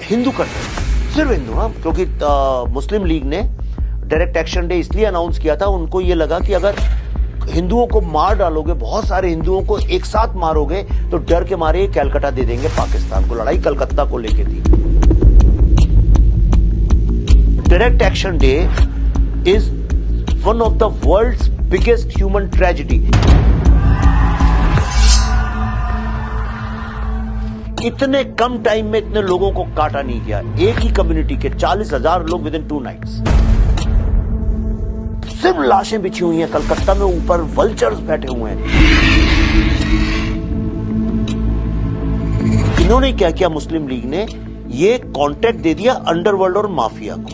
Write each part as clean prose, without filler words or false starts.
Hindu country, सिर्फ हिंदू। हाँ, क्योंकि मुस्लिम लीग ने डायरेक्ट एक्शन डे इसलिए अनाउंस किया था, उनको ये लगा कि अगर हिंदुओं को मार डालोगे, बहुत सारे हिंदुओं को एक साथ मारोगे, तो डर के मारे कलकत्ता दे देंगे पाकिस्तान को। लड़ाई कलकत्ता को लेके थी। Direct action day is one of the world's biggest human tragedy. इतने कम टाइम में इतने लोगों को काटा नहीं गया। एक ही कम्युनिटी के 40,000 लोग विद इन 2 नाइट्स। सिर्फ लाशें बिछी हुई हैं कलकत्ता में, ऊपर वल्चर्स बैठे हुए हैं। इन्होंने क्या किया, मुस्लिम लीग ने ये कॉन्ट्रैक्ट दे दिया अंडरवर्ल्ड और माफिया को।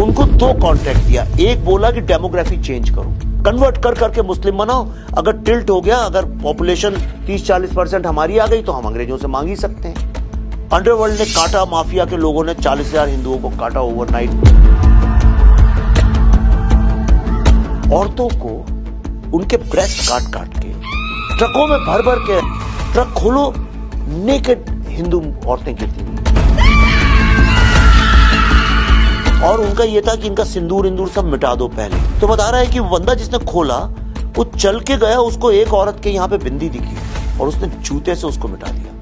उनको 2 कॉन्ट्रैक्ट दिया। एक बोला कि डेमोग्राफी चेंज करो, कन्वर्ट कर करके मुस्लिम बनाओ। अगर टिल्ट हो गया, अगर पॉपुलेशन 30-40% हमारी आ गई, तो हम अंग्रेजों से मांग ही सकते हैं। अंडरवर्ल्ड ने काटा, माफिया के लोगों ने 40,000 हिंदुओं को काटा ओवरनाइट। औरतों को उनके ब्रेस्ट काट काट के ट्रकों में भर भर के, ट्रक खोलो, नेकेड हिंदू औरतें गिरती हुई। और उनका यह था कि इनका सिंदूर इंदूर सब मिटा दो पहले। तो बता रहा है कि बंदा जिसने खोला वो चल के गया, उसको एक औरत के यहाँ पे बिंदी दिखी और उसने जूते से उसको मिटा दिया।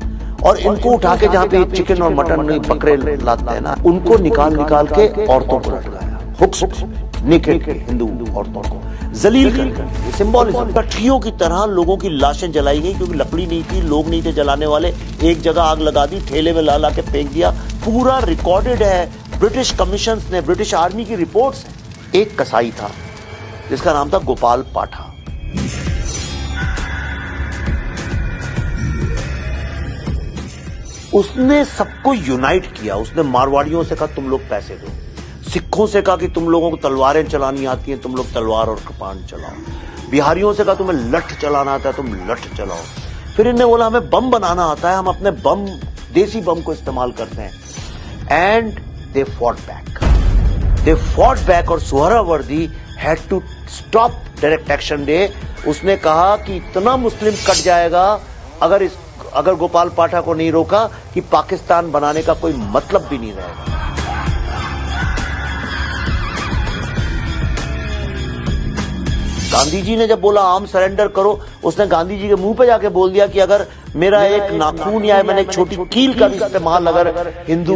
और इनको उठा के जहाँ पे चिकन और मटन बकरे लाते हैं ना, उनको निकाल निकाल के औरतों को लटकाया, हुक्स नेकेड हिंदू औरतों को जलील कर। सिंबॉलिज्म। कठियों की तरह लोगों की लाशें जलाई गई, क्योंकि लकड़ी नहीं थी, लोग नहीं थे जलाने वाले। एक जगह आग लगा दी, ठेले में ला ला के फेंक दिया। पूरा रिकॉर्डेड है, ब्रिटिश कमीशन ने, ब्रिटिश आर्मी की रिपोर्ट्स हैं। एक कसाई था जिसका नाम था गोपाल पाठा। उसने सबको यूनाइट किया। उसने मारवाड़ियों से कहा तुम लोग पैसे दो, सिखों से कहा कि तुम लोगों को तलवारें चलानी आती हैं, तुम लोग तलवार और कृपाण चलाओ। बिहारियों से कहा तुम्हें लठ चलाना आता है, तुम लठ चलाओ। फिर इन्हें बोला हमें बम बनाना आता है, हम अपने बम, देसी बम को इस्तेमाल करते हैं। एंड they fought back और Suhrawardi had to stop direct action day। उसने कहा कि इतना मुस्लिम कट जाएगा अगर गोपाल पाठा को नहीं रोका कि पाकिस्तान बनाने का कोई मतलब भी नहीं रहेगा। गांधी जी ने जब बोला आर्म सरेंडर करो, उसने गांधी जी के मुंह पे जाके बोल दिया कि अगर मेरा एक नाखून या मैंने एक छोटी कील का भी इस्तेमाल अगर हिंदू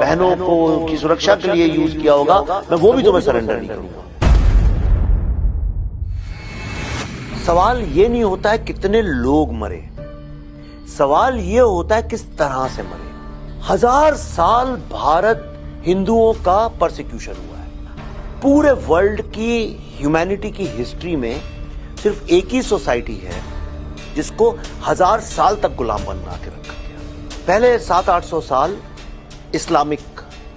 बहनों को की सुरक्षा के लिए यूज किया होगा, मैं वो भी तुम्हें सरेंडर नहीं करूंगा। सवाल ये नहीं होता है कितने लोग मरे, सवाल ये होता है किस तरह से मरे। 1000 साल भारत हिंदुओं का परसिक्यूशन हुआ है। पूरे वर्ल्ड की ह्यूमैनिटी की हिस्ट्री में सिर्फ एक ही सोसाइटी है जिसको 1000 साल तक गुलाम बना के रखा गया। पहले 700-800 साल इस्लामिक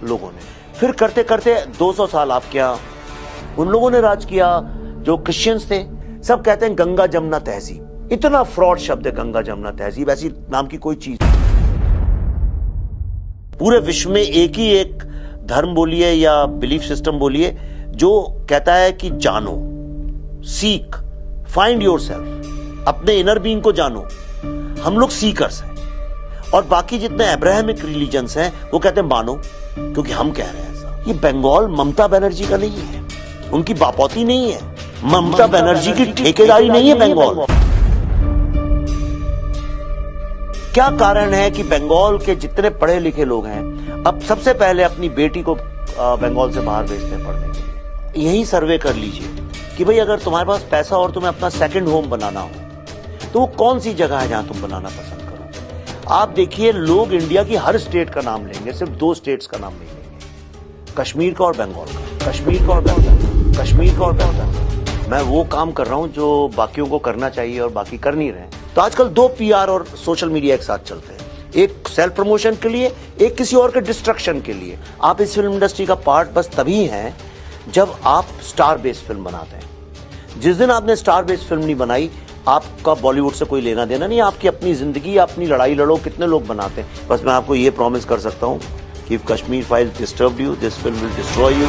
लोगों ने, फिर करते करते 200 साल आपके यहां उन लोगों ने राज किया जो क्रिश्चियंस थे। सब कहते हैं गंगा जमुना तहजीब। इतना फ्रॉड शब्द है गंगा जमुना तहजीब, ऐसी नाम की कोई चीज। पूरे विश्व में एक ही एक धर्म बोलिए या बिलीफ सिस्टम बोलिए जो कहता है कि जानो, सीक, फाइंड योरसेल्फ, अपने इनर बीइंग को जानो। हम लोग सीकर्स हैं। और बाकी जितने अब्राहमिक रिलीजन्स हैं वो कहते हैं मानो, क्योंकि हम कह रहे हैं ऐसा। ये बंगाल ममता बनर्जी का नहीं है, उनकी बापौती नहीं है, ममता बनर्जी की ठेकेदारी नहीं है बंगाल। क्या कारण है कि बंगाल के जितने पढ़े लिखे लोग हैं अब सबसे पहले अपनी बेटी को बंगाल से बाहर भेजते हैं पढ़ने के लिए? यही सर्वे कर लीजिए कि भाई अगर तुम्हारे पास पैसा और तुम्हें अपना सेकंड होम बनाना हो तो वो कौन सी जगह है जहां तुम बनाना पसंद करो। आप देखिए, लोग इंडिया की हर स्टेट का नाम लेंगे, सिर्फ 2 स्टेट्स का नाम नहीं लेंगे, कश्मीर का और बंगाल का। कश्मीर का और बंगाल, कश्मीर का और बंगाल। मैं वो काम कर रहा हूं जो बाकियों को करना चाहिए और बाकी कर नहीं रहे। तो आजकल 2 PR और सोशल मीडिया एक साथ चलते हैं, एक सेल्फ प्रमोशन के लिए, एक किसी और के डिस्ट्रक्शन के लिए। आप इस फिल्म इंडस्ट्री का पार्ट बस तभी हैं जब आप स्टार बेस्ड फिल्म बनाते हैं। जिस दिन आपने स्टार बेस्ड फिल्म नहीं बनाई, आपका बॉलीवुड से कोई लेना देना नहीं। आपकी अपनी जिंदगी, अपनी लड़ाई लड़ो, कितने लोग बनाते हैं। बस मैं आपको ये प्रॉमिस कर सकता हूं कि if Kashmir files disturb you, this film will destroy you.